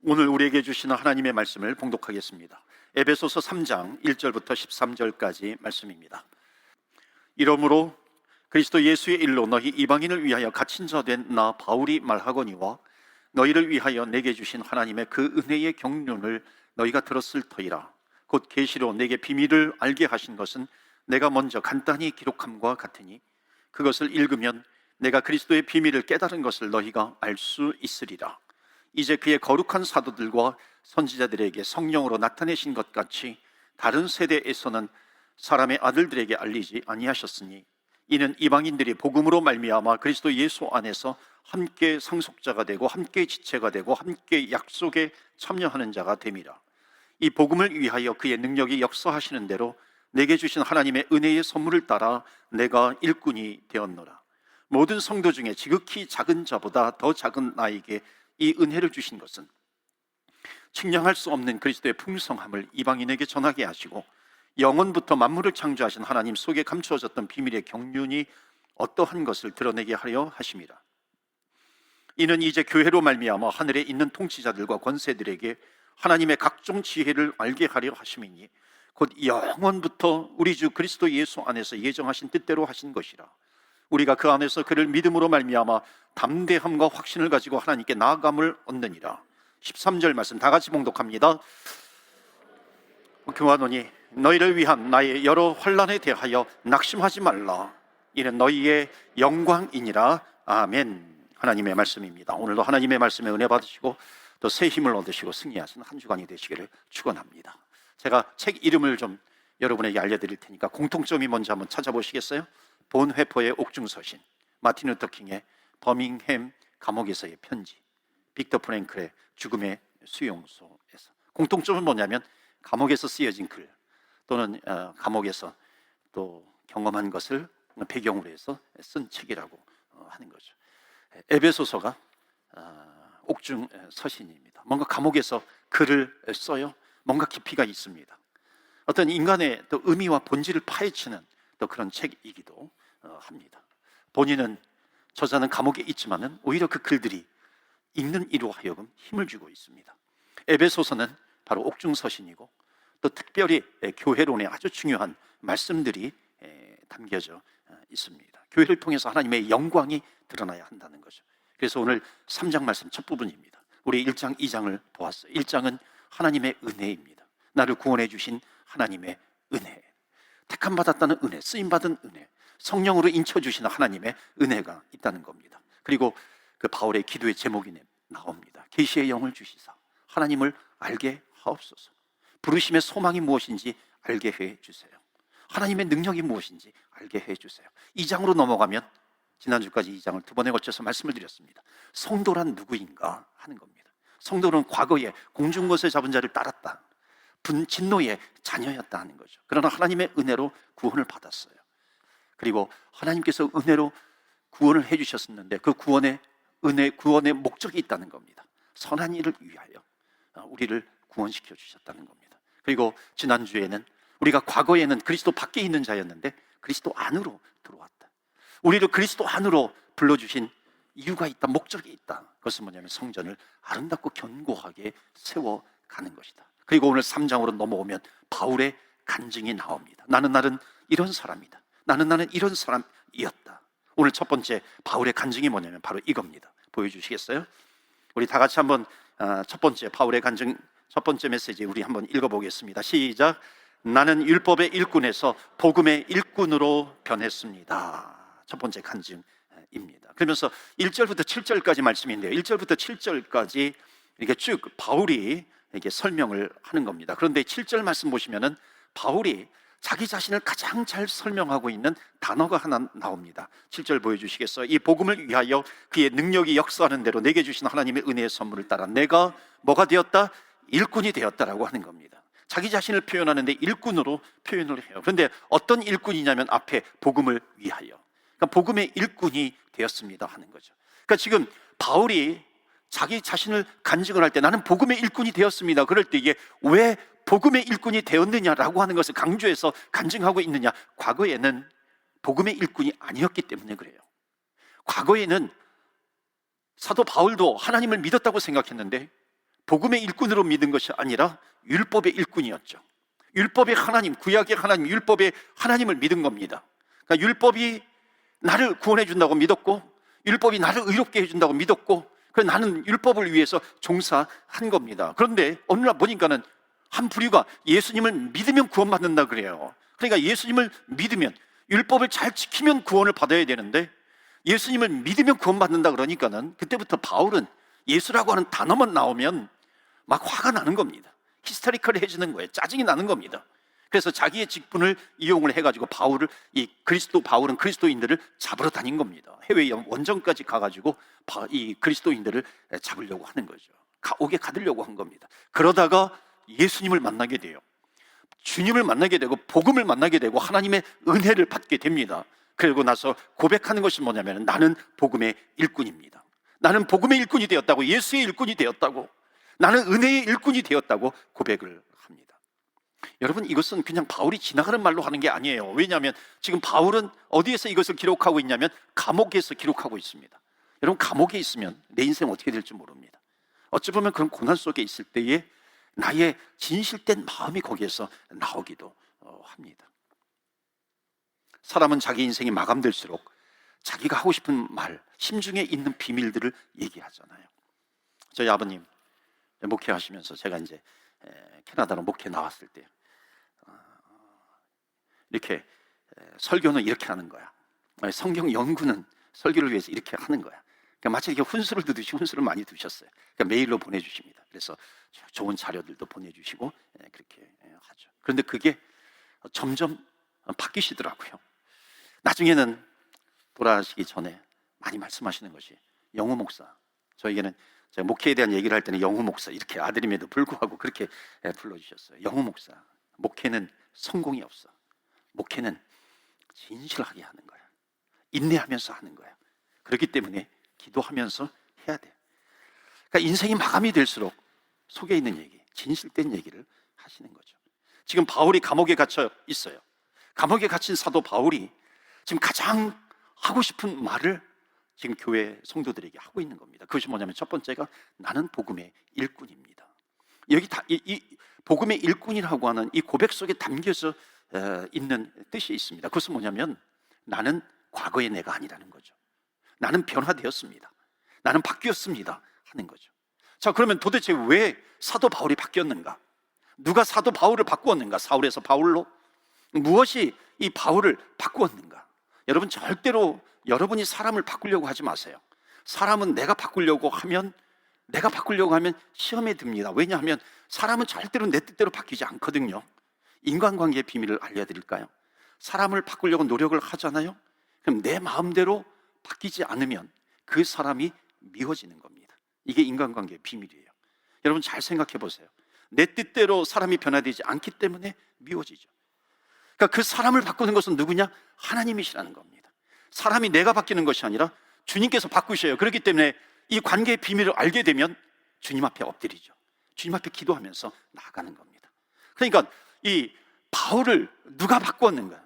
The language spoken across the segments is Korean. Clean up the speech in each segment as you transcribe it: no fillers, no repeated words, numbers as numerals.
오늘 우리에게 주시는 하나님의 말씀을 봉독하겠습니다. 에베소서 3장 1절부터 13절까지 말씀입니다. 이러므로 그리스도 예수의 일로 너희 이방인을 위하여 갇힌 자 된 나 바울이 말하거니와 너희를 위하여 내게 주신 하나님의 그 은혜의 경륜을 너희가 들었을 터이라. 곧 계시로 내게 비밀을 알게 하신 것은 내가 먼저 간단히 기록함과 같으니 그것을 읽으면 내가 그리스도의 비밀을 깨달은 것을 너희가 알 수 있으리라. 이제 그의 거룩한 사도들과 선지자들에게 성령으로 나타내신 것 같이 다른 세대에서는 사람의 아들들에게 알리지 아니하셨으니 이는 이방인들이 복음으로 말미암아 그리스도 예수 안에서 함께 상속자가 되고 함께 지체가 되고 함께 약속에 참여하는 자가 됨이라. 이 복음을 위하여 그의 능력이 역사하시는 대로 내게 주신 하나님의 은혜의 선물을 따라 내가 일꾼이 되었노라. 모든 성도 중에 지극히 작은 자보다 더 작은 나에게 이 은혜를 주신 것은 측량할 수 없는 그리스도의 풍성함을 이방인에게 전하게 하시고 영원부터 만물을 창조하신 하나님 속에 감추어졌던 비밀의 경륜이 어떠한 것을 드러내게 하려 하심이라. 이는 이제 교회로 말미암아 하늘에 있는 통치자들과 권세들에게 하나님의 각종 지혜를 알게 하려 하심이니 곧 영원부터 우리 주 그리스도 예수 안에서 예정하신 뜻대로 하신 것이라. 우리가 그 안에서 그를 믿음으로 말미암아 담대함과 확신을 가지고 하나님께 나아감을 얻느니라. 13절 말씀 다 같이 봉독합니다. 교하노니 너희를 위한 나의 여러 환난에 대하여 낙심하지 말라. 이는 너희의 영광이니라. 아멘. 하나님의 말씀입니다. 오늘도 하나님의 말씀에 은혜 받으시고 또 새 힘을 얻으시고 승리하신 한 주간이 되시기를 축원합니다. 제가 책 이름을 좀 여러분에게 알려드릴 테니까 공통점이 뭔지 한번 찾아보시겠어요? 본회포의 옥중서신, 마틴 루터 킹의 버밍햄 감옥에서의 편지, 빅터 프랭클의 죽음의 수용소에서. 공통점은 뭐냐면 감옥에서 쓰여진 글 또는 감옥에서 또 경험한 것을 배경으로 해서 쓴 책이라고 하는 거죠. 에베소서가 옥중 서신입니다. 뭔가 감옥에서 글을 써요. 뭔가 깊이가 있습니다. 어떤 인간의 또 의미와 본질을 파헤치는 또 그런 책이기도 합니다. 본인은 저자는 감옥에 있지만은 오히려 그 글들이 읽는 이로 하여금 힘을 주고 있습니다. 에베소서는 바로 옥중 서신이고 또 특별히 교회론에 아주 중요한 말씀들이 담겨져 있습니다. 교회를 통해서 하나님의 영광이 드러나야 한다는 거죠. 그래서 오늘 3장 말씀 첫 부분입니다. 우리 1장, 2장을 보았어요. 1장은 하나님의 은혜입니다. 나를 구원해 주신 하나님의 은혜, 택함 받았다는 은혜, 쓰임 받은 은혜, 성령으로 인쳐 주시는 하나님의 은혜가 있다는 겁니다. 그리고 그 바울의 기도의 제목이 나옵니다. 계시의 영을 주시사 하나님을 알게 하옵소서. 부르심의 소망이 무엇인지 알게 해 주세요. 하나님의 능력이 무엇인지 알게 해 주세요. 2장으로 넘어가면 지난주까지 2장을 두 번에 걸쳐서 말씀을 드렸습니다. 성도란 누구인가 하는 겁니다. 성도는 과거에 공중것을 잡은 자를 따랐다, 진노의 자녀였다 하는 거죠. 그러나 하나님의 은혜로 구원을 받았어요. 그리고 하나님께서 은혜로 구원을 해주셨었는데 그 구원의 목적이 있다는 겁니다. 선한 일을 위하여 우리를 구원시켜 주셨다는 겁니다. 그리고 지난주에는 우리가 과거에는 그리스도 밖에 있는 자였는데 그리스도 안으로 들어왔다. 우리를 그리스도 안으로 불러주신 이유가 있다, 목적이 있다. 그것은 뭐냐면 성전을 아름답고 견고하게 세워가는 것이다. 그리고 오늘 3장으로 넘어오면 바울의 간증이 나옵니다. 나는 이런 사람이다. 나는 이런 사람이었다. 오늘 첫 번째 바울의 간증이 뭐냐면 바로 이겁니다. 보여주시겠어요? 우리 다 같이 한번 첫 번째 바울의 간증, 첫 번째 메시지 우리 한번 읽어보겠습니다. 시작. 나는 율법의 일꾼에서 복음의 일꾼으로 변했습니다. 첫 번째 간증입니다. 그러면서 1절부터 7절까지 말씀인데요, 1절부터 7절까지 이렇게 쭉 바울이 이렇게 설명을 하는 겁니다. 그런데 7절 말씀 보시면은 바울이 자기 자신을 가장 잘 설명하고 있는 단어가 하나 나옵니다. 7절 보여주시겠어요? 이 복음을 위하여 그의 능력이 역사하는 대로 내게 주신 하나님의 은혜의 선물을 따라 내가 뭐가 되었다? 일꾼이 되었다라고 하는 겁니다. 자기 자신을 표현하는데 일꾼으로 표현을 해요. 그런데 어떤 일꾼이냐면 앞에 복음을 위하여, 그러니까 복음의 일꾼이 되었습니다 하는 거죠. 그러니까 지금 바울이 자기 자신을 간증을 할 때 나는 복음의 일꾼이 되었습니다. 그럴 때 이게 왜 복음의 일꾼이 되었느냐라고 하는 것을 강조해서 간증하고 있느냐? 과거에는 복음의 일꾼이 아니었기 때문에 그래요. 과거에는 사도 바울도 하나님을 믿었다고 생각했는데 복음의 일꾼으로 믿은 것이 아니라 율법의 일꾼이었죠. 율법의 하나님, 구약의 하나님, 율법의 하나님을 믿은 겁니다. 그러니까 율법이 나를 구원해 준다고 믿었고, 율법이 나를 의롭게 해준다고 믿었고, 그래서 나는 율법을 위해서 종사한 겁니다. 그런데 어느 날 보니까는 한 부류가 예수님을 믿으면 구원받는다 그래요. 그러니까 예수님을 믿으면, 율법을 잘 지키면 구원을 받아야 되는데, 예수님을 믿으면 구원받는다 그러니까는 그때부터 바울은 예수라고 하는 단어만 나오면 막 화가 나는 겁니다. 히스테리컬 해지는 거예요. 짜증이 나는 겁니다. 그래서 자기의 직분을 이용을 해가지고 바울은 그리스도인들을 잡으러 다닌 겁니다. 해외 원정까지 가가지고 이 그리스도인들을 잡으려고 하는 거죠. 감옥에 가두려고 한 겁니다. 그러다가 예수님을 만나게 돼요. 주님을 만나게 되고 복음을 만나게 되고 하나님의 은혜를 받게 됩니다. 그리고 나서 고백하는 것이 뭐냐면, 나는 복음의 일꾼입니다. 나는 복음의 일꾼이 되었다고, 예수의 일꾼이 되었다고, 나는 은혜의 일꾼이 되었다고 고백을 합니다. 여러분, 이것은 그냥 바울이 지나가는 말로 하는 게 아니에요. 왜냐하면 지금 바울은 어디에서 이것을 기록하고 있냐면 감옥에서 기록하고 있습니다. 여러분, 감옥에 있으면 내 인생 어떻게 될지 모릅니다. 어찌 보면 그런 고난 속에 있을 때에 나의 진실된 마음이 거기에서 나오기도 합니다. 사람은 자기 인생이 마감될수록 자기가 하고 싶은 말, 심중에 있는 비밀들을 얘기하잖아요. 저희 아버님 목회하시면서 제가 이제 캐나다로 목회 나왔을 때 이렇게 설교는 이렇게 하는 거야. 성경 연구는 설교를 위해서 이렇게 하는 거야. 그러니까 마치 이렇게 훈수를 두듯이 훈수를 많이 두셨어요. 그러니까 메일로 보내주십니다. 그래서 좋은 자료들도 보내주시고 그렇게 하죠. 그런데 그게 점점 바뀌시더라고요. 나중에는 돌아가시기 전에 많이 말씀하시는 것이, 영우 목사, 저에게는 제가 목회에 대한 얘기를 할 때는 영우 목사, 이렇게 아들임에도 불구하고 그렇게 불러주셨어요. 영우 목사, 목회는 성공이 없어. 목회는 진실하게 하는 거야. 인내하면서 하는 거야. 그렇기 때문에 기도하면서 해야 돼. 그러니까 인생이 마감이 될수록 속에 있는 얘기, 진실된 얘기를 하시는 거죠. 지금 바울이 감옥에 갇혀 있어요. 감옥에 갇힌 사도 바울이 지금 가장 하고 싶은 말을 지금 교회 성도들에게 하고 있는 겁니다. 그것이 뭐냐면, 첫 번째가 나는 복음의 일꾼입니다. 여기 이 복음의 일꾼이라고 하는 이 고백 속에 담겨져 있는 뜻이 있습니다. 그것은 뭐냐면, 나는 과거의 내가 아니라는 거죠. 나는 변화되었습니다. 나는 바뀌었습니다 하는 거죠. 자, 그러면 도대체 왜 사도 바울이 바뀌었는가? 누가 사도 바울을 바꾸었는가? 사울에서 바울로? 무엇이 이 바울을 바꾸었는가? 여러분, 절대로 여러분이 사람을 바꾸려고 하지 마세요. 사람은 내가 바꾸려고 하면 시험에 듭니다. 왜냐하면 사람은 절대로 내 뜻대로 바뀌지 않거든요. 인간관계의 비밀을 알려드릴까요? 사람을 바꾸려고 노력을 하잖아요. 그럼 내 마음대로 바뀌지 않으면 그 사람이 미워지는 겁니다. 이게 인간관계의 비밀이에요. 여러분, 잘 생각해 보세요. 내 뜻대로 사람이 변화되지 않기 때문에 미워지죠. 그러니까 그 사람을 바꾸는 것은 누구냐? 하나님이시라는 겁니다. 사람이 내가 바뀌는 것이 아니라 주님께서 바꾸셔요. 그렇기 때문에 이 관계의 비밀을 알게 되면 주님 앞에 엎드리죠. 주님 앞에 기도하면서 나아가는 겁니다. 그러니까 이 바울을 누가 바꾸었는가?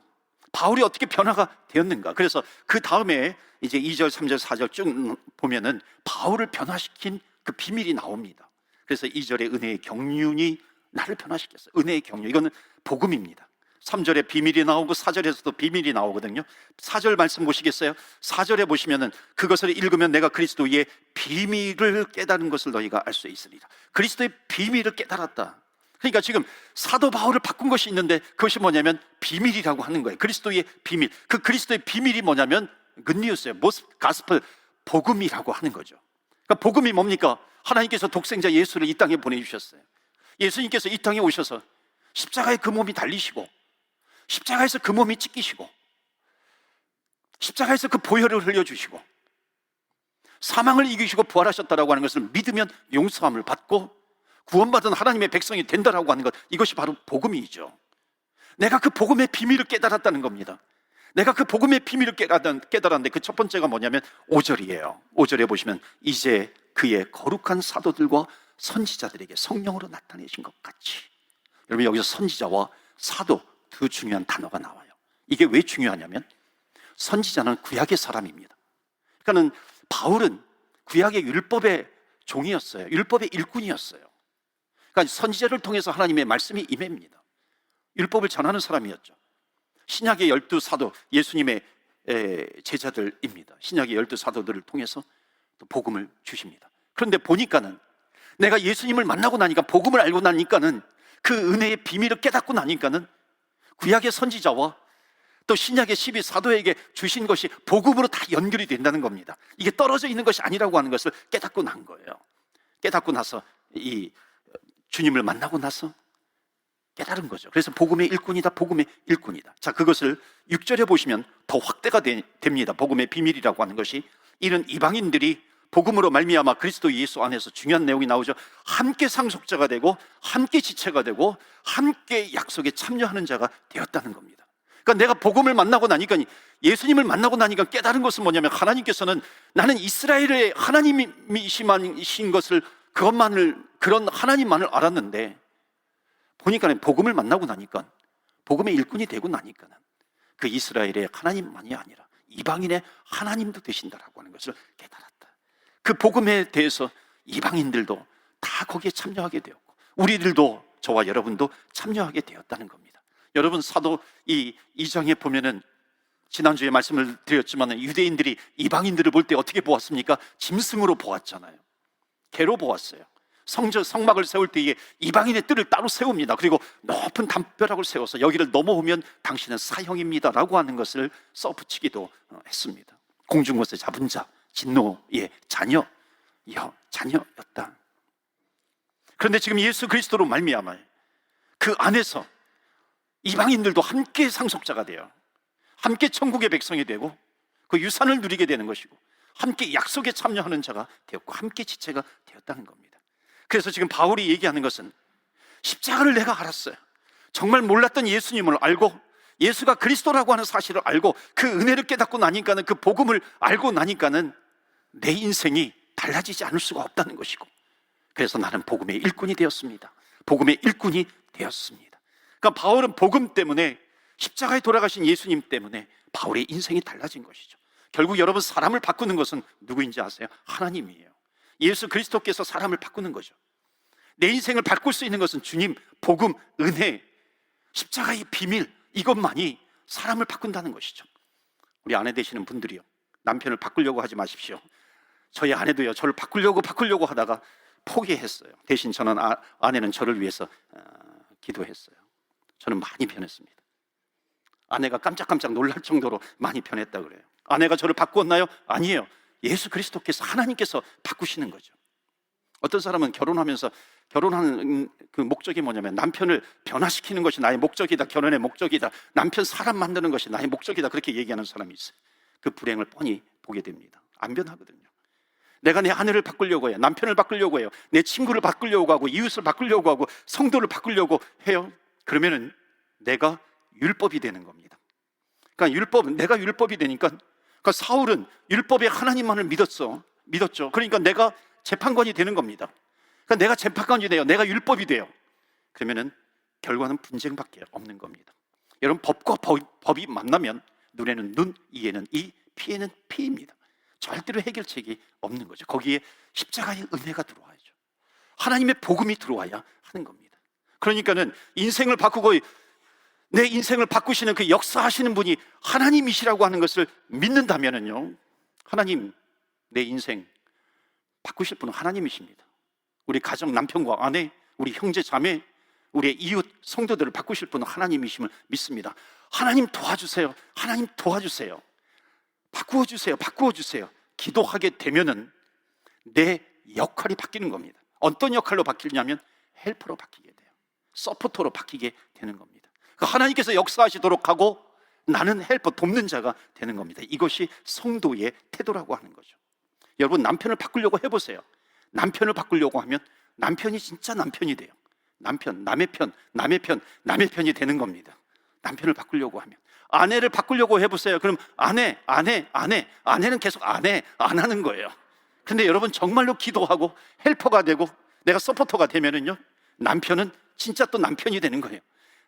바울이 어떻게 변화가 되었는가? 그래서 그 다음에 이제 2절, 3절, 4절 쭉 보면은 바울을 변화시킨 그 비밀이 나옵니다. 그래서 2절에 은혜의 경륜이 나를 변화시켰어요. 은혜의 경륜, 이거는 복음입니다. 3절에 비밀이 나오고 4절에서도 비밀이 나오거든요. 4절 말씀 보시겠어요? 4절에 보시면은, 그것을 읽으면 내가 그리스도의 비밀을 깨달은 것을 너희가 알 수 있으리라. 그리스도의 비밀을 깨달았다. 그러니까 지금 사도 바울을 바꾼 것이 있는데, 그것이 뭐냐면 비밀이라고 하는 거예요. 그리스도의 비밀. 그 그리스도의 비밀이 뭐냐면 굿뉴스예요. 가스펠, 복음이라고 하는 거죠. 그러니까 복음이 뭡니까? 하나님께서 독생자 예수를 이 땅에 보내주셨어요. 예수님께서 이 땅에 오셔서 십자가에 그 몸이 달리시고, 십자가에서 그 몸이 찢기시고, 십자가에서 그 보혈을 흘려주시고, 사망을 이기시고 부활하셨다라고 하는 것을 믿으면 용서함을 받고 구원받은 하나님의 백성이 된다라고 하는 것, 이것이 바로 복음이죠. 내가 그 복음의 비밀을 깨달았다는 겁니다. 내가 그 복음의 비밀을 깨달았는데, 그 첫 번째가 뭐냐면 5절이에요. 5절에 보시면, 이제 그의 거룩한 사도들과 선지자들에게 성령으로 나타내신 것 같이. 여러분, 여기서 선지자와 사도, 두 중요한 단어가 나와요. 이게 왜 중요하냐면, 선지자는 구약의 사람입니다. 그러니까 바울은 구약의 율법의 종이었어요. 율법의 일꾼이었어요. 그러니까 선지자를 통해서 하나님의 말씀이 임합니다. 율법을 전하는 사람이었죠. 신약의 12사도, 예수님의 제자들입니다. 신약의 12사도들을 통해서 또 복음을 주십니다. 그런데 보니까는 내가 예수님을 만나고 나니까, 복음을 알고 나니까는, 그 은혜의 비밀을 깨닫고 나니까는 구약의 선지자와 또 신약의 12사도에게 주신 것이 복음으로 다 연결이 된다는 겁니다. 이게 떨어져 있는 것이 아니라고 하는 것을 깨닫고 난 거예요. 깨닫고 나서, 이 주님을 만나고 나서 깨달은 거죠. 그래서 복음의 일꾼이다, 복음의 일꾼이다. 자, 그것을 6절에 보시면 더 확대가 됩니다. 복음의 비밀이라고 하는 것이, 이는 이방인들이 복음으로 말미암아 그리스도 예수 안에서, 중요한 내용이 나오죠. 함께 상속자가 되고 함께 지체가 되고 함께 약속에 참여하는 자가 되었다는 겁니다. 그러니까 내가 복음을 만나고 나니까, 예수님을 만나고 나니까 깨달은 것은 뭐냐면, 하나님께서는 나는 이스라엘의 하나님이신 것을, 그런 하나님만을 알았는데, 보니까 복음을 만나고 나니까, 복음의 일꾼이 되고 나니까는 그 이스라엘의 하나님만이 아니라 이방인의 하나님도 되신다라고 하는 것을 깨달았다. 그 복음에 대해서 이방인들도 다 거기에 참여하게 되었고, 우리들도, 저와 여러분도 참여하게 되었다는 겁니다. 여러분, 사도 이 2장에 보면은, 지난주에 말씀을 드렸지만, 유대인들이 이방인들을 볼 때 어떻게 보았습니까? 짐승으로 보았잖아요. 개로 보았어요. 성막을 세울 때에 이방인의 뜰을 따로 세웁니다. 그리고 높은 담벼락을 세워서 여기를 넘어오면 당신은 사형입니다 라고 하는 것을 써붙이기도 했습니다. 공중곳에 잡은 자, 진노의 자녀였다. 그런데 지금 예수 그리스도로 말미암아 그 안에서 이방인들도 함께 상속자가 되어 함께 천국의 백성이 되고 그 유산을 누리게 되는 것이고, 함께 약속에 참여하는 자가 되었고, 함께 지체가 되었다는 겁니다. 그래서 지금 바울이 얘기하는 것은, 십자가를 내가 알았어요. 정말 몰랐던 예수님을 알고, 예수가 그리스도라고 하는 사실을 알고, 그 은혜를 깨닫고 나니까는, 그 복음을 알고 나니까는 내 인생이 달라지지 않을 수가 없다는 것이고, 그래서 나는 복음의 일꾼이 되었습니다. 복음의 일꾼이 되었습니다. 그러니까 바울은 복음 때문에, 십자가에 돌아가신 예수님 때문에 바울의 인생이 달라진 것이죠. 결국 여러분, 사람을 바꾸는 것은 누구인지 아세요? 하나님이에요. 예수 그리스도께서 사람을 바꾸는 거죠. 내 인생을 바꿀 수 있는 것은 주님, 복음, 은혜, 십자가의 비밀, 이것만이 사람을 바꾼다는 것이죠. 우리 아내 되시는 분들이요, 남편을 바꾸려고 하지 마십시오. 저희 아내도요, 저를 바꾸려고 하다가 포기했어요. 대신 저는 아내는 저를 위해서 기도했어요. 저는 많이 변했습니다. 아내가 깜짝깜짝 놀랄 정도로 많이 변했다 그래요. 아내가 저를 바꾸었나요? 아니에요. 예수 그리스도께서, 하나님께서 바꾸시는 거죠. 어떤 사람은 결혼하는 그 목적이 뭐냐면, 남편을 변화시키는 것이 나의 목적이다, 결혼의 목적이다, 남편 사람 만드는 것이 나의 목적이다, 그렇게 얘기하는 사람이 있어요. 그 불행을 뻔히 보게 됩니다. 안 변하거든요. 내가 내 아내를 바꾸려고 해요, 남편을 바꾸려고 해요, 내 친구를 바꾸려고 하고, 이웃을 바꾸려고 하고, 성도를 바꾸려고 해요. 그러면은 내가 율법이 되는 겁니다. 그러니까 내가 율법이 되니까, 그러니까 사울은 율법의 하나님만을 믿었죠. 그러니까 내가 재판관이 되는 겁니다. 그러니까 내가 재판관이 돼요. 내가 율법이 돼요. 그러면은 결과는 분쟁밖에 없는 겁니다. 여러분, 법과 법이 만나면 눈에는 눈, 이에는 이, 피에는 피입니다. 절대로 해결책이 없는 거죠. 거기에 십자가의 은혜가 들어와야죠. 하나님의 복음이 들어와야 하는 겁니다. 그러니까는 인생을 바꾸고, 내 인생을 바꾸시는 그 역사하시는 분이 하나님이시라고 하는 것을 믿는다면요, 하나님, 내 인생 바꾸실 분은 하나님이십니다. 우리 가정, 남편과 아내, 우리 형제 자매, 우리의 이웃 성도들을 바꾸실 분은 하나님이심을 믿습니다. 하나님 도와주세요. 하나님 도와주세요. 바꾸어주세요. 기도하게 되면은 내 역할이 바뀌는 겁니다. 어떤 역할로 바뀌냐면 헬퍼로 바뀌게 돼요. 서포터로 바뀌게 되는 겁니다. 하나님께서 역사하시도록 하고 나는 헬퍼, 돕는 자가 되는 겁니다. 이것이 성도의 태도라고 하는 거죠. 여러분, 남편을 바꾸려고 해보세요. 남편을 바꾸려고 하면 남편이 진짜 남편이 돼요. 남의 편이 되는 겁니다. 남편을 바꾸려고 하면. 아내를 바꾸려고 해보세요. 그럼 아내는 계속 안 하는 거예요. 근데 여러분, 정말로 기도하고 헬퍼가 되고 내가 서포터가 되면은요, 남편은 진짜 또 남편이 되는 거예요.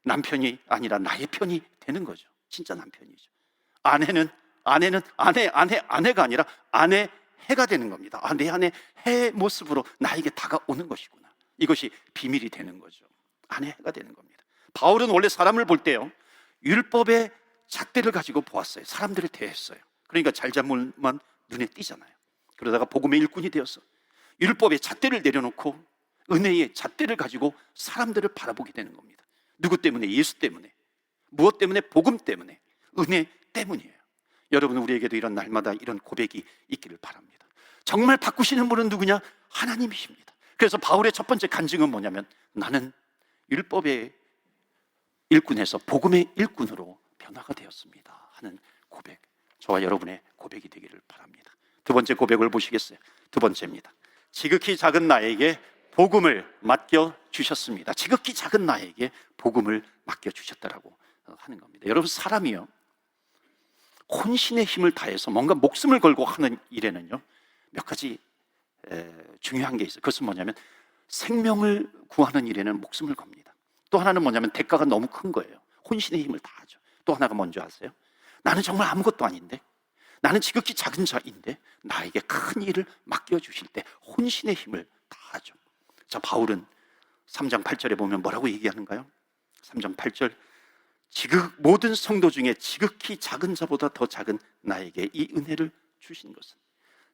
남편이 아니라 나의 편이 되는 거죠. 진짜 남편이죠. 아내는 아내가 아니라 아내 해가 되는 겁니다. 내 안에 해의 모습으로 나에게 다가오는 것이구나. 이것이 비밀이 되는 거죠. 안의 해가 되는 겁니다. 바울은 원래 사람을 볼 때요, 율법의 잣대를 가지고 보았어요. 사람들을 대했어요. 그러니까 잘잘못만 눈에 띄잖아요. 그러다가 복음의 일꾼이 되어서 율법의 잣대를 내려놓고 은혜의 잣대를 가지고 사람들을 바라보게 되는 겁니다. 누구 때문에? 예수 때문에. 무엇 때문에? 복음 때문에, 은혜 때문이에요. 여러분, 우리에게도 이런 날마다 이런 고백이 있기를 바랍니다. 정말 바꾸시는 분은 누구냐? 하나님이십니다. 그래서 바울의 첫 번째 간증은 뭐냐면, 나는 율법의 일꾼에서 복음의 일꾼으로 변화가 되었습니다 하는 고백, 저와 여러분의 고백이 되기를 바랍니다. 두 번째 고백을 보시겠어요? 두 번째입니다. 지극히 작은 나에게 복음을 맡겨주셨습니다. 지극히 작은 나에게 복음을 맡겨주셨다라고 하는 겁니다. 여러분, 사람이요, 혼신의 힘을 다해서 뭔가 목숨을 걸고 하는 일에는요, 몇 가지 중요한 게 있어요. 그것은 뭐냐면, 생명을 구하는 일에는 목숨을 겁니다. 또 하나는 뭐냐면, 대가가 너무 큰 거예요. 혼신의 힘을 다하죠. 또 하나가 뭔지 아세요? 나는 정말 아무것도 아닌데, 나는 지극히 작은 자인데 나에게 큰 일을 맡겨주실 때 혼신의 힘을 다하죠. 자, 바울은 3장 8절에 보면 뭐라고 얘기하는가요? 3장 8절, 모든 성도 중에 지극히 작은 자보다 더 작은 나에게 이 은혜를 주신 것은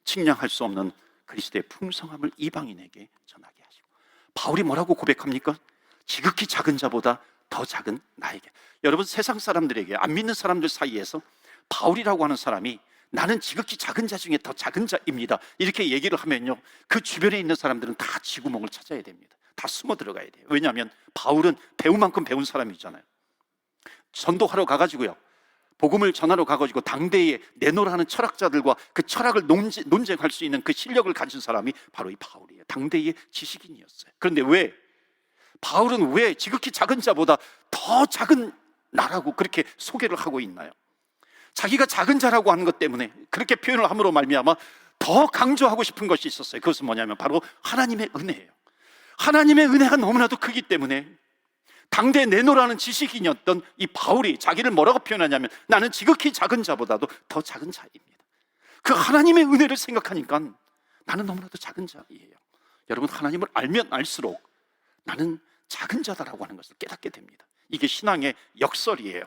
측량할 수 없는 그리스도의 풍성함을 이방인에게 전하게 하시고. 바울이 뭐라고 고백합니까? 지극히 작은 자보다 더 작은 나에게. 여러분, 세상 사람들에게, 안 믿는 사람들 사이에서 바울이라고 하는 사람이 나는 지극히 작은 자 중에 더 작은 자입니다, 이렇게 얘기를 하면요, 그 주변에 있는 사람들은 다 지구멍을 찾아야 됩니다. 다 숨어 들어가야 돼요. 왜냐하면 바울은 배운 만큼 배운 사람이잖아요. 전도하러 가가지고요, 복음을 전하러 가가지고 당대에 내노라는 철학자들과 그 철학을 논쟁할 수 있는 그 실력을 가진 사람이 바로 이 바울이에요. 당대의 지식인이었어요. 그런데 왜 바울은 왜 지극히 작은 자보다 더 작은 나라고 그렇게 소개를 하고 있나요? 자기가 작은 자라고 하는 것 때문에 그렇게 표현을 함으로 말미암아 더 강조하고 싶은 것이 있었어요. 그것은 뭐냐면 바로 하나님의 은혜예요. 하나님의 은혜가 너무나도 크기 때문에 당대 내노라는 지식인이었던 이 바울이 자기를 뭐라고 표현하냐면, 나는 지극히 작은 자보다도 더 작은 자입니다. 그 하나님의 은혜를 생각하니까 나는 너무나도 작은 자이에요. 여러분, 하나님을 알면 알수록 나는 작은 자다라고 하는 것을 깨닫게 됩니다. 이게 신앙의 역설이에요.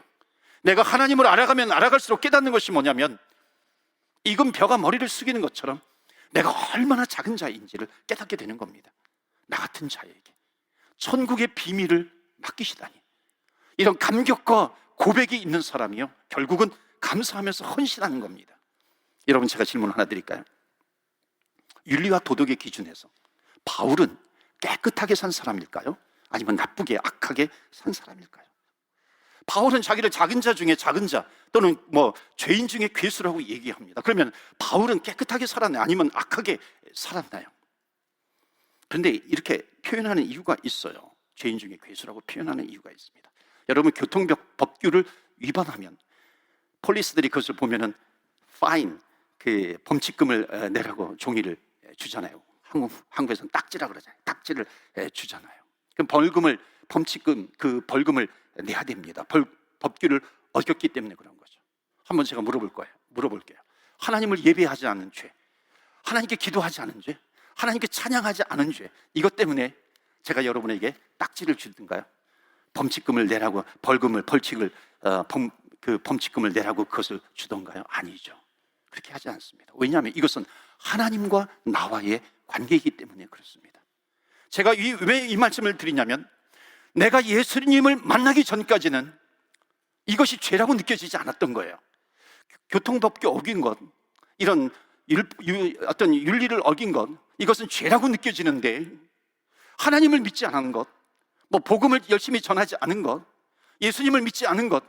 내가 하나님을 알아가면 알아갈수록 깨닫는 것이 뭐냐면, 익은 벼가 머리를 숙이는 것처럼 내가 얼마나 작은 자인지를 깨닫게 되는 겁니다. 나 같은 자에게 천국의 비밀을 맡기시다니. 이런 감격과 고백이 있는 사람이요, 결국은 감사하면서 헌신하는 겁니다. 여러분, 제가 질문 하나 드릴까요? 윤리와 도덕의 기준에서 바울은 깨끗하게 산 사람일까요? 아니면 나쁘게 악하게 산 사람일까요? 바울은 자기를 작은 자 중에 작은 자, 또는 죄인 중에 괴수라고 얘기합니다. 그러면 바울은 깨끗하게 살았나요? 아니면 악하게 살았나요? 그런데 이렇게 표현하는 이유가 있어요. 죄인 중에 괴수라고 표현하는 이유가 있습니다. 여러분, 교통법규를 위반하면 폴리스들이 그것을 보면은 파인, 그 범칙금을 내라고 종이를 주잖아요. 한국에서는 딱지라 그러잖아요. 딱지를 주잖아요. 그럼 범칙금, 그 벌금을 내야 됩니다. 법규를 어겼기 때문에 그런 거죠. 한번 제가 물어볼게요. 하나님을 예배하지 않은 죄, 하나님께 기도하지 않은 죄, 하나님께 찬양하지 않은 죄, 이것 때문에 제가 여러분에게 딱지를 주든가요? 범칙금을 내라고 범칙금을 내라고 그것을 주던가요? 아니죠. 그렇게 하지 않습니다. 왜냐하면 이것은 하나님과 나와의 관계이기 때문에 그렇습니다. 제가 왜 이 말씀을 드리냐면, 내가 예수님을 만나기 전까지는 이것이 죄라고 느껴지지 않았던 거예요. 교통법규 어긴 것, 이런 어떤 윤리를 어긴 것, 이것은 죄라고 느껴지는데, 하나님을 믿지 않은 것, 복음을 열심히 전하지 않은 것, 예수님을 믿지 않은 것,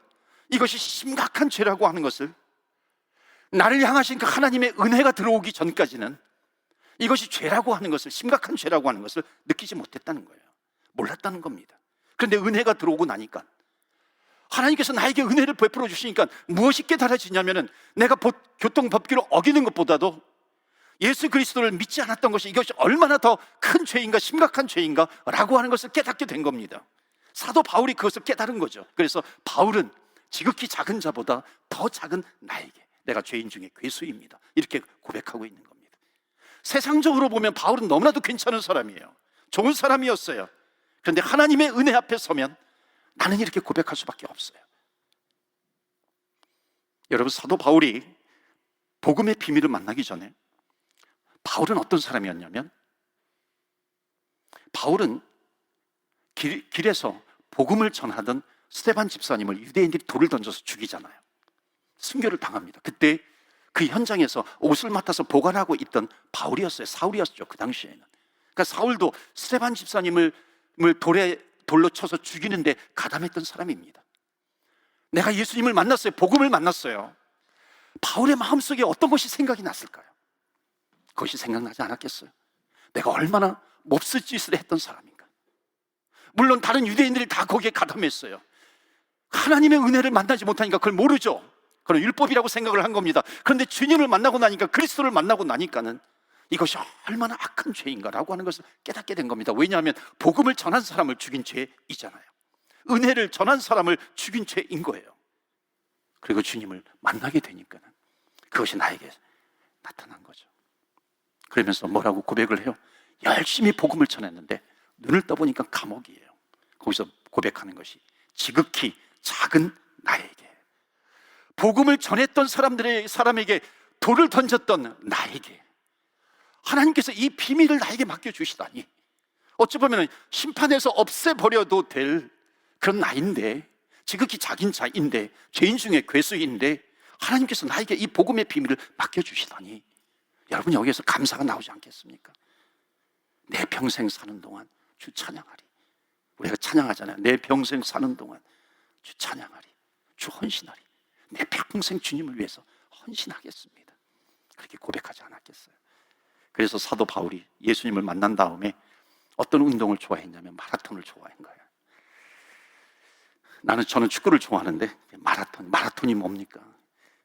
이것이 심각한 죄라고 하는 것을, 나를 향하신 그 하나님의 은혜가 들어오기 전까지는 이것이 죄라고 하는 것을, 심각한 죄라고 하는 것을 느끼지 못했다는 거예요. 몰랐다는 겁니다. 그런데 은혜가 들어오고 나니까, 하나님께서 나에게 은혜를 베풀어 주시니까 무엇이 깨달아지냐면은, 내가 교통법규를 어기는 것보다도 예수 그리스도를 믿지 않았던 것이, 이것이 얼마나 더 큰 죄인가, 심각한 죄인가 라고 하는 것을 깨닫게 된 겁니다. 사도 바울이 그것을 깨달은 거죠. 그래서 바울은 지극히 작은 자보다 더 작은 나에게, 내가 죄인 중에 괴수입니다, 이렇게 고백하고 있는 겁니다. 세상적으로 보면 바울은 너무나도 괜찮은 사람이에요. 좋은 사람이었어요. 그런데 하나님의 은혜 앞에 서면 나는 이렇게 고백할 수밖에 없어요. 여러분, 사도 바울이 복음의 비밀을 만나기 전에 바울은 어떤 사람이었냐면, 바울은 길에서 복음을 전하던 스데반 집사님을 유대인들이 돌을 던져서 죽이잖아요. 순교를 당합니다. 그때 그 현장에서 옷을 맡아서 보관하고 있던 바울이었어요. 사울이었죠, 그 당시에는. 그러니까 사울도 스데반 집사님을 돌로 쳐서 죽이는데 가담했던 사람입니다. 내가 예수님을 만났어요. 복음을 만났어요. 바울의 마음속에 어떤 것이 생각이 났을까요? 그것이 생각나지 않았겠어요? 내가 얼마나 몹쓸 짓을 했던 사람인가. 물론 다른 유대인들이 다 거기에 가담했어요. 하나님의 은혜를 만나지 못하니까 그걸 모르죠. 그건 율법이라고 생각을 한 겁니다. 그런데 주님을 만나고 나니까, 그리스도를 만나고 나니까는 이것이 얼마나 악한 죄인가라고 하는 것을 깨닫게 된 겁니다. 왜냐하면 복음을 전한 사람을 죽인 죄이잖아요. 은혜를 전한 사람을 죽인 죄인 거예요. 그리고 주님을 만나게 되니까는 그것이 나에게 나타난 거죠. 그러면서 뭐라고 고백을 해요? 열심히 복음을 전했는데 눈을 떠보니까 감옥이에요. 거기서 고백하는 것이 지극히 작은 나에게, 복음을 전했던 사람에게 돌을 던졌던 나에게 하나님께서 이 비밀을 나에게 맡겨주시다니, 어찌 보면 심판에서 없애버려도 될 그런 나인데, 지극히 작은 자인데, 죄인 중에 괴수인데 하나님께서 나에게 이 복음의 비밀을 맡겨주시다니, 여러분 여기에서 감사가 나오지 않겠습니까? 내 평생 사는 동안 주 찬양하리. 우리가 찬양하잖아요. 내 평생 사는 동안 주 찬양하리, 주 헌신하리. 내 평생 주님을 위해서 헌신하겠습니다. 그렇게 고백하지 않았겠어요? 그래서 사도 바울이 예수님을 만난 다음에 어떤 운동을 좋아했냐면 마라톤을 좋아한 거예요. 저는 축구를 좋아하는데 마라톤이 뭡니까?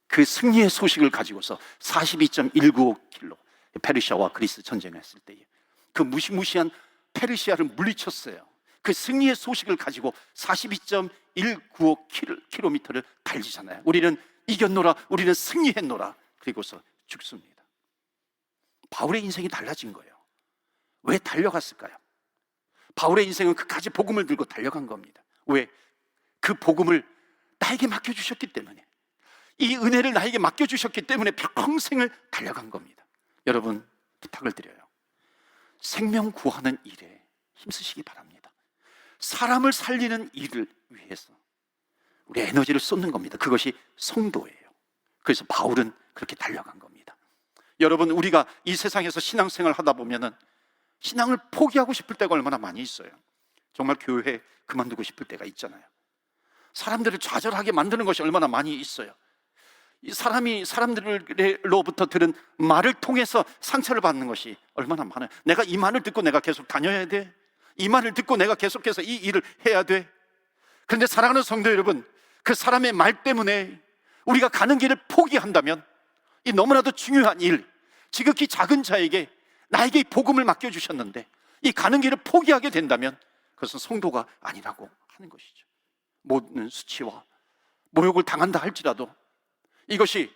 그 승리의 소식을 가지고서 42.195km, 페르시아와 그리스 전쟁했을 때에 그 무시무시한 페르시아를 물리쳤어요. 그 승리의 소식을 가지고 42.195km를 달리잖아요. 우리는 이겼노라, 우리는 승리했노라. 그리고서 죽습니다. 바울의 인생이 달라진 거예요. 왜 달려갔을까요? 바울의 인생은 끝까지 복음을 들고 달려간 겁니다. 왜? 그 복음을 나에게 맡겨주셨기 때문에, 이 은혜를 나에게 맡겨주셨기 때문에 평생을 달려간 겁니다. 여러분, 부탁을 드려요. 생명 구하는 일에 힘쓰시기 바랍니다. 사람을 살리는 일을 위해서 우리 에너지를 쏟는 겁니다. 그것이 성도예요. 그래서 바울은 그렇게 달려간 겁니다. 여러분, 우리가 이 세상에서 신앙생활 하다 보면은 신앙을 포기하고 싶을 때가 얼마나 많이 있어요. 정말 교회 그만두고 싶을 때가 있잖아요. 사람들을 좌절하게 만드는 것이 얼마나 많이 있어요. 이 사람들로부터 들은 말을 통해서 상처를 받는 것이 얼마나 많아요. 내가 이 말을 듣고 내가 계속 다녀야 돼? 이 말을 듣고 내가 계속해서 이 일을 해야 돼? 그런데 사랑하는 성도 여러분, 그 사람의 말 때문에 우리가 가는 길을 포기한다면, 이 너무나도 중요한 일, 지극히 작은 자에게 나에게 이 복음을 맡겨주셨는데 이 가는 길을 포기하게 된다면 그것은 성도가 아니라고 하는 것이죠. 모든 수치와 모욕을 당한다 할지라도 이것이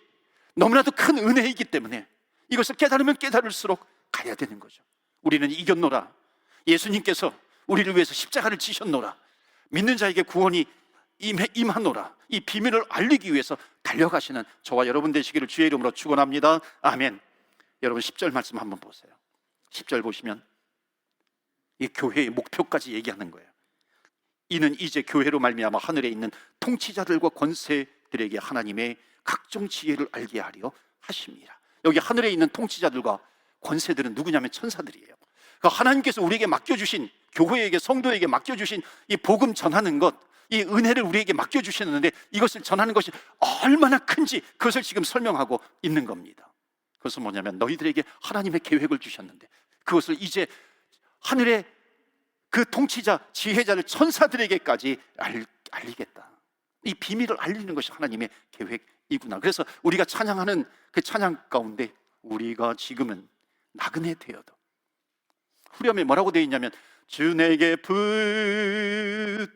너무나도 큰 은혜이기 때문에 이것을 깨달으면 깨달을수록 가야 되는 거죠. 우리는 이겼노라. 예수님께서 우리를 위해서 십자가를 지셨노라. 믿는 자에게 구원이 임하노라. 이 비밀을 알리기 위해서 달려가시는 저와 여러분 되시기를 주의 이름으로 축원합니다. 아멘. 여러분 10절 말씀 한번 보세요. 10절 보시면 이 교회의 목표까지 얘기하는 거예요. 이는 이제 교회로 말미암아 하늘에 있는 통치자들과 권세들에게 하나님의 각종 지혜를 알게 하려 하십니다. 여기 하늘에 있는 통치자들과 권세들은 누구냐면 천사들이에요. 그러니까 하나님께서 우리에게 맡겨주신, 교회에게, 성도에게 맡겨주신 이 복음 전하는 것, 이 은혜를 우리에게 맡겨주셨는데 이것을 전하는 것이 얼마나 큰지 그것을 지금 설명하고 있는 겁니다. 그것은 뭐냐면 너희들에게 하나님의 계획을 주셨는데 그것을 이제 하늘의 그 통치자, 지혜자를 천사들에게까지 알리겠다. 이 비밀을 알리는 것이 하나님의 계획이구나. 그래서 우리가 찬양하는 그 찬양 가운데 우리가 지금은 나그네 되어도, 후렴에 뭐라고 되어 있냐면 주 내게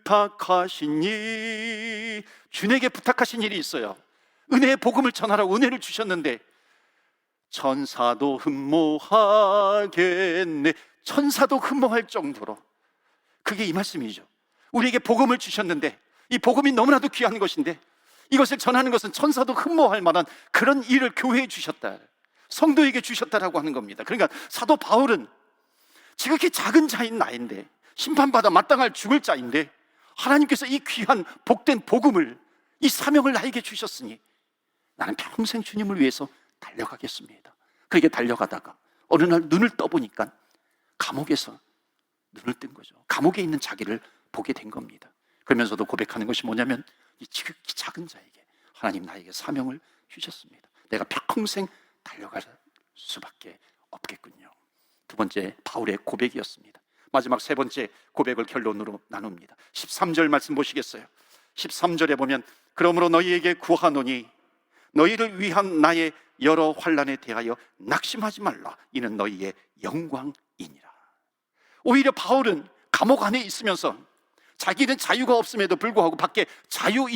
부탁하신 일, 주 내게 부탁하신 일이 있어요. 은혜의 복음을 전하라고 은혜를 주셨는데 천사도 흠모하겠네, 천사도 흠모할 정도로, 그게 이 말씀이죠. 우리에게 복음을 주셨는데, 이 복음이 너무나도 귀한 것인데 이것을 전하는 것은 천사도 흠모할 만한 그런 일을 교회에 주셨다, 성도에게 주셨다라고 하는 겁니다. 그러니까 사도 바울은 지극히 작은 자인 나인데, 심판받아 마땅할 죽을 자인데, 하나님께서 이 귀한 복된 복음을, 이 사명을 나에게 주셨으니 나는 평생 주님을 위해서 달려가겠습니다. 그렇게 달려가다가 어느 날 눈을 떠보니까 감옥에서 눈을 뜬 거죠. 감옥에 있는 자기를 보게 된 겁니다. 그러면서도 고백하는 것이 뭐냐면, 이 지극히 작은 자에게 하나님 나에게 사명을 주셨습니다. 내가 평생 달려갈 수밖에 없겠군요. 두 번째 바울의 고백이었습니다. 마지막 세 번째 고백을 결론으로 나눕니다. 13절 말씀 보시겠어요? 13절에 보면, 그러므로 너희에게 구하노니 너희를 위한 나의 여러 환난에 대하여 낙심하지 말라. 이는 너희의 영광이니라. 오히려 바울은 감옥 안에 있으면서 자기는 자유가 없음에도 불구하고 밖에 자유가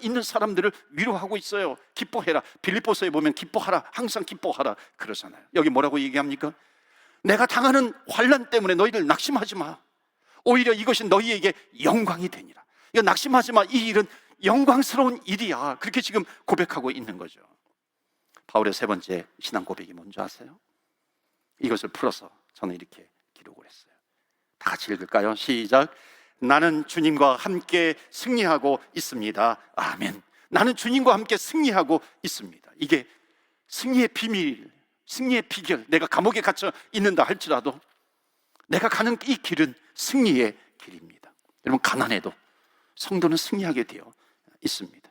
있는 사람들을 위로하고 있어요. 기뻐해라. 빌립보서에 보면 기뻐하라, 항상 기뻐하라 그러잖아요. 여기 뭐라고 얘기합니까? 내가 당하는 환난 때문에 너희들 낙심하지 마. 오히려 이것이 너희에게 영광이 되니라. 이거 낙심하지 마. 이 일은 영광스러운 일이야. 그렇게 지금 고백하고 있는 거죠. 바울의 세 번째 신앙 고백이 뭔지 아세요? 이것을 풀어서 저는 이렇게 기록을 했어요. 다 같이 읽을까요? 시작. 나는 주님과 함께 승리하고 있습니다. 아멘. 나는 주님과 함께 승리하고 있습니다. 이게 승리의 비밀, 승리의 비결. 내가 감옥에 갇혀 있는다 할지라도 내가 가는 이 길은 승리의 길입니다. 여러분, 가난해도 성도는 승리하게 되어 있습니다.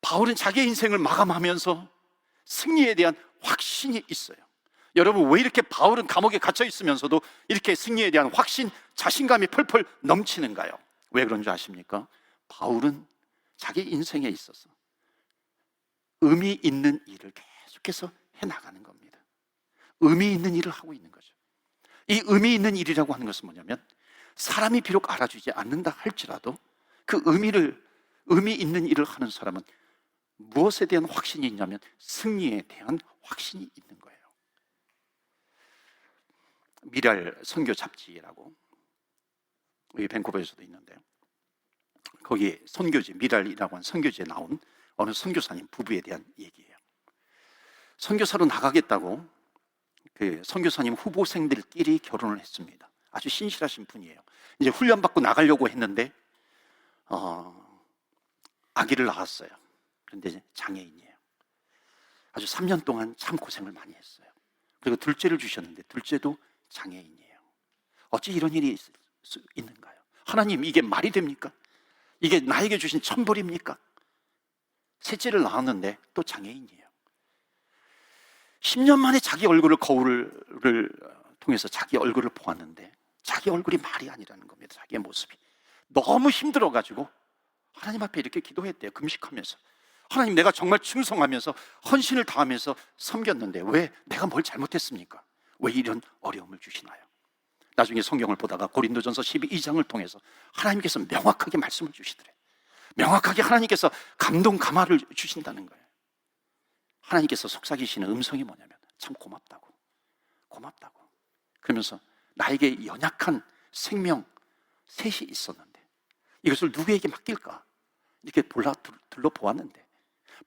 바울은 자기의 인생을 마감하면서 승리에 대한 확신이 있어요. 여러분, 왜 이렇게 바울은 감옥에 갇혀 있으면서도 이렇게 승리에 대한 확신, 자신감이 펄펄 넘치는가요? 왜 그런 줄 아십니까? 바울은 자기 인생에 있어서 의미 있는 일을 계속해서 해나가는 겁니다. 의미 있는 일을 하고 있는 거죠. 이 의미 있는 일이라고 하는 것은 뭐냐면, 사람이 비록 알아주지 않는다 할지라도 그 의미 있는 일을 하는 사람은 무엇에 대한 확신이 있냐면 승리에 대한 확신이 있는 거예요. 미랄 선교 잡지라고 여기 밴쿠버에서도 있는데요, 거기 선교지, 미랄이라고 하는 선교지에 나온 어느 선교사님 부부에 대한 얘기예요. 선교사로 나가겠다고 그 선교사님 후보생들끼리 결혼을 했습니다. 아주 신실하신 분이에요. 이제 훈련받고 나가려고 했는데 아기를 낳았어요. 그런데 이제 장애인이에요. 아주 3년 동안 참 고생을 많이 했어요. 그리고 둘째를 주셨는데 둘째도 장애인이에요. 어찌 이런 일이 있을 수 있는가요? 하나님, 이게 말이 됩니까? 이게 나에게 주신 천벌입니까? 셋째를 낳았는데 또 장애인이에요. 10년 만에 자기 얼굴을 거울을 통해서 자기 얼굴을 보았는데 자기 얼굴이 말이 아니라는 겁니다. 자기의 모습이 너무 힘들어가지고 하나님 앞에 이렇게 기도했대요. 금식하면서, 하나님, 내가 정말 충성하면서 헌신을 다하면서 섬겼는데 왜 내가 뭘 잘못했습니까? 왜 이런 어려움을 주시나요? 나중에 성경을 보다가 고린도전서 12장을 통해서 하나님께서 명확하게 말씀을 주시더래. 명확하게 하나님께서 감동 감화를 주신다는 거예요. 하나님께서 속삭이시는 음성이 뭐냐면 참 고맙다고, 고맙다고. 그러면서 나에게 연약한 생명 셋이 있었는데 이것을 누구에게 맡길까? 이렇게 둘러보았는데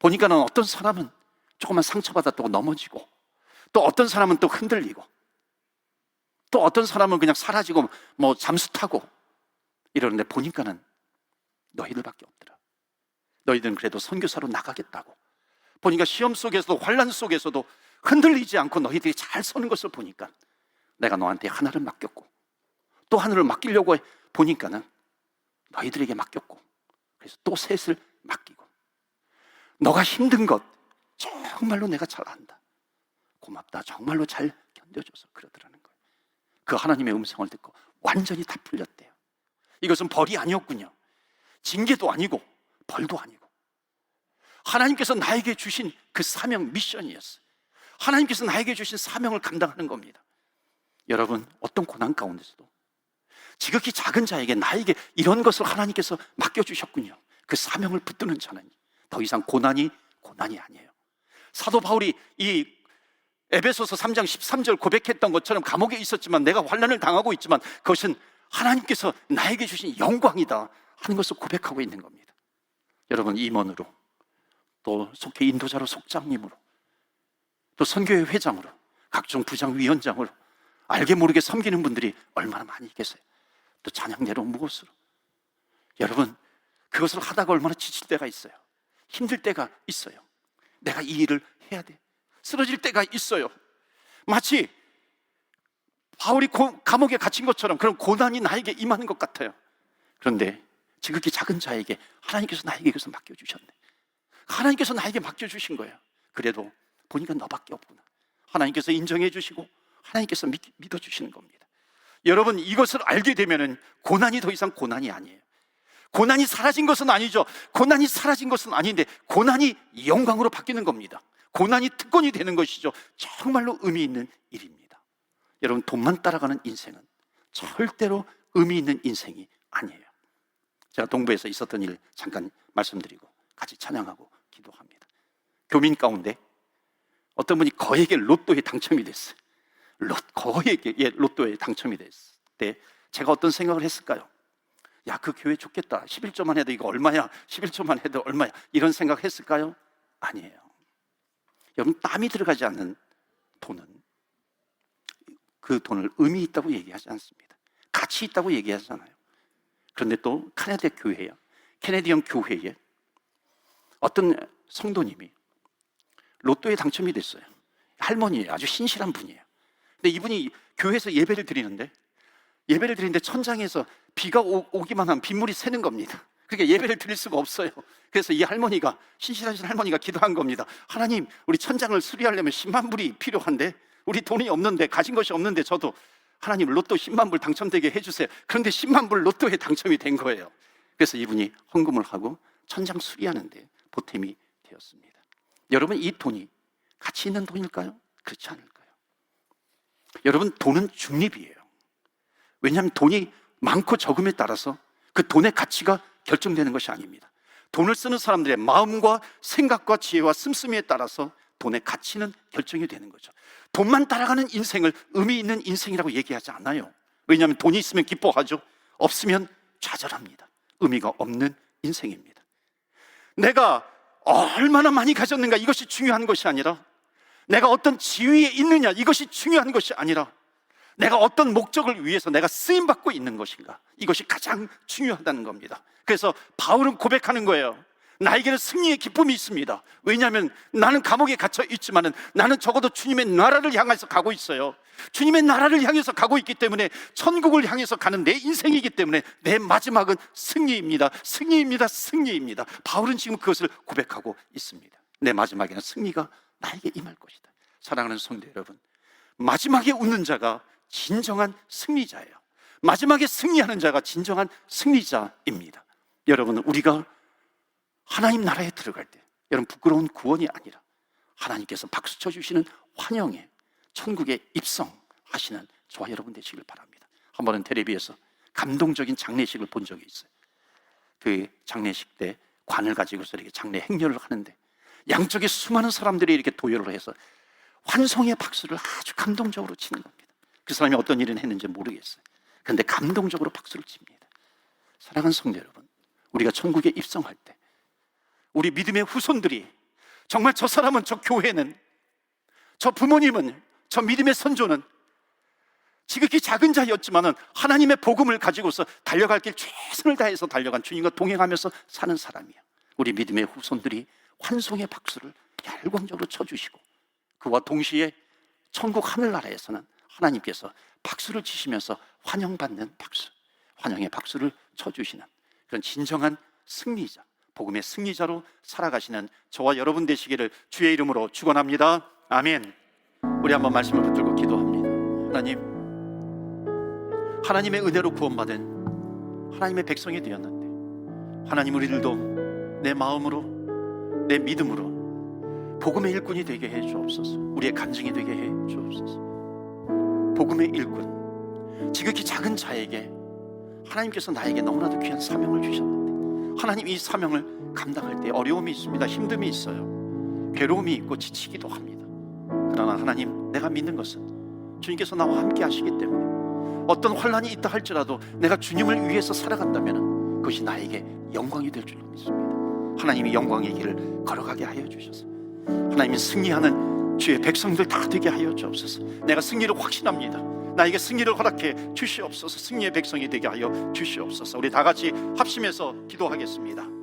보니까는 어떤 사람은 조금만 상처받았다고 넘어지고, 또 어떤 사람은 또 흔들리고, 또 어떤 사람은 그냥 사라지고 뭐 잠수 타고 이러는데 보니까는 너희들밖에 없더라. 너희들은 그래도 선교사로 나가겠다고 보니까 시험 속에서도 환난 속에서도 흔들리지 않고 너희들이 잘 서는 것을 보니까 내가 너한테 하나를 맡겼고 또 하나를 맡기려고 보니까는 너희들에게 맡겼고, 그래서 또 셋을 맡기고, 너가 힘든 것 정말로 내가 잘 안다, 고맙다, 정말로 잘 견뎌줘서 그러더라는 거예요. 그 하나님의 음성을 듣고 완전히 다 풀렸대요. 이것은 벌이 아니었군요. 징계도 아니고 벌도 아니고 하나님께서 나에게 주신 그 사명, 미션이었어요. 하나님께서 나에게 주신 사명을 감당하는 겁니다. 여러분, 어떤 고난 가운데서도 지극히 작은 자에게, 나에게 이런 것을 하나님께서 맡겨주셨군요. 그 사명을 붙드는 자는 더 이상 고난이 아니에요. 사도 바울이 이 에베소서 3장 13절 고백했던 것처럼 감옥에 있었지만 내가 환난을 당하고 있지만 그것은 하나님께서 나에게 주신 영광이다 하는 것을 고백하고 있는 겁니다. 여러분, 임원으로, 또 속회 인도자로, 속장님으로, 또 선교회 회장으로, 각종 부장위원장으로 알게 모르게 섬기는 분들이 얼마나 많이 계세요. 또 찬양대로 무엇으로. 여러분, 그것을 하다가 얼마나 지칠 때가 있어요. 힘들 때가 있어요. 내가 이 일을 해야 돼. 쓰러질 때가 있어요. 마치 바울이 감옥에 갇힌 것처럼 그런 고난이 나에게 임하는 것 같아요. 그런데 지극히 작은 자에게 하나님께서 나에게 이것을 맡겨주셨네. 하나님께서 나에게 맡겨주신 거예요. 그래도 보니까 너밖에 없구나. 하나님께서 인정해 주시고 하나님께서 믿어주시는 겁니다. 여러분, 이것을 알게 되면 고난이 더 이상 고난이 아니에요. 고난이 사라진 것은 아니죠. 고난이 사라진 것은 아닌데 고난이 영광으로 바뀌는 겁니다. 고난이 특권이 되는 것이죠. 정말로 의미 있는 일입니다. 여러분, 돈만 따라가는 인생은 절대로 의미 있는 인생이 아니에요. 제가 동부에서 있었던 일 잠깐 말씀드리고 같이 찬양하고 기도합니다. 교민 가운데 어떤 분이 거액의 로또에 당첨이 됐어요. 거액의 로또에 당첨이 됐을 때 제가 어떤 생각을 했을까요? 야, 그 교회 좋겠다. 11조만 해도 이거 얼마야? 11조만 해도 얼마야? 이런 생각 했을까요? 아니에요. 여러분, 땀이 들어가지 않는 돈은 그 돈을 의미 있다고 얘기하지 않습니다. 가치 있다고 얘기하잖아요. 그런데 또 케네디언 교회에 어떤 성도님이 로또에 당첨이 됐어요. 할머니예요. 아주 신실한 분이에요. 근데 이분이 교회에서 예배를 드리는데 천장에서 비가 오기만 하면 빗물이 새는 겁니다. 그러니까 예배를 드릴 수가 없어요. 그래서 이 할머니가, 신실하신 할머니가 기도한 겁니다. 하나님, 우리 천장을 수리하려면 10만 불이 필요한데 우리 돈이 없는데, 가진 것이 없는데, 저도 하나님 로또 10만 불 당첨되게 해주세요. 그런데 10만 불 로또에 당첨이 된 거예요. 그래서 이분이 헌금을 하고 천장 수리하는데 보탬이 되었습니다. 여러분, 이 돈이 가치 있는 돈일까요? 그렇지 않을까요? 여러분, 돈은 중립이에요. 왜냐하면 돈이 많고 적음에 따라서 그 돈의 가치가 결정되는 것이 아닙니다. 돈을 쓰는 사람들의 마음과 생각과 지혜와 씀씀이에 따라서 돈의 가치는 결정이 되는 거죠. 돈만 따라가는 인생을 의미 있는 인생이라고 얘기하지 않아요. 왜냐하면 돈이 있으면 기뻐하죠. 없으면 좌절합니다. 의미가 없는 인생입니다. 내가 얼마나 많이 가졌는가, 이것이 중요한 것이 아니라, 내가 어떤 지위에 있느냐, 이것이 중요한 것이 아니라, 내가 어떤 목적을 위해서 내가 쓰임받고 있는 것인가, 이것이 가장 중요하다는 겁니다. 그래서 바울은 고백하는 거예요. 나에게는 승리의 기쁨이 있습니다. 왜냐하면 나는 감옥에 갇혀 있지만 나는 적어도 주님의 나라를 향해서 가고 있어요. 주님의 나라를 향해서 가고 있기 때문에, 천국을 향해서 가는 내 인생이기 때문에 내 마지막은 승리입니다. 승리입니다. 승리입니다. 바울은 지금 그것을 고백하고 있습니다. 내 마지막에는 승리가 나에게 임할 것이다. 사랑하는 성도 여러분, 마지막에 웃는 자가 진정한 승리자예요. 마지막에 승리하는 자가 진정한 승리자입니다. 여러분, 우리가 하나님 나라에 들어갈 때, 여러분, 부끄러운 구원이 아니라 하나님께서 박수 쳐주시는 환영에 천국에 입성하시는 저와 여러분 되시길 바랍니다. 한 번은 텔레비에서 감동적인 장례식을 본 적이 있어요. 그 장례식 때 관을 가지고서 이렇게 장례 행렬을 하는데 양쪽에 수많은 사람들이 이렇게 도열을 해서 환송의 박수를 아주 감동적으로 치는 겁니다. 그 사람이 어떤 일을 했는지 모르겠어요. 그런데 감동적으로 박수를 칩니다. 사랑하는 성도 여러분, 우리가 천국에 입성할 때 우리 믿음의 후손들이 정말 저 사람은, 저 교회는, 저 부모님은, 저 믿음의 선조는 지극히 작은 자였지만 하나님의 복음을 가지고서 달려갈 길 최선을 다해서 달려간, 주님과 동행하면서 사는 사람이에요. 우리 믿음의 후손들이 환송의 박수를 열광적으로 쳐주시고, 그와 동시에 천국 하늘나라에서는 하나님께서 박수를 치시면서 환영받는 박수, 환영의 박수를 쳐주시는 그런 진정한 승리자, 복음의 승리자로 살아가시는 저와 여러분 되시기를 주의 이름으로 축원합니다. 아멘. 우리 한번 말씀을 붙들고 기도합니다. 하나님, 하나님의 은혜로 구원받은 하나님의 백성이 되었는데, 하나님, 우리들도 내 마음으로, 내 믿음으로 복음의 일꾼이 되게 해 주옵소서. 우리의 간증이 되게 해 주옵소서. 복음의 일꾼, 지극히 작은 자에게 하나님께서 나에게 너무나도 귀한 사명을 주셨는데, 하나님, 이 사명을 감당할 때 어려움이 있습니다. 힘듦이 있어요. 괴로움이 있고 지치기도 합니다. 그러나 하나님, 내가 믿는 것은 주님께서 나와 함께 하시기 때문에 어떤 환난이 있다 할지라도 내가 주님을 위해서 살아간다면 그것이 나에게 영광이 될 줄 믿습니다. 하나님이 영광의 길을 걸어가게 하여 주셔서 하나님이 승리하는 주의 백성들 다 되게 하여 주옵소서. 내가 승리를 확신합니다. 나에게 승리를 허락해 주시옵소서. 승리의 백성이 되게 하여 주시옵소서. 우리 다 같이 합심해서 기도하겠습니다.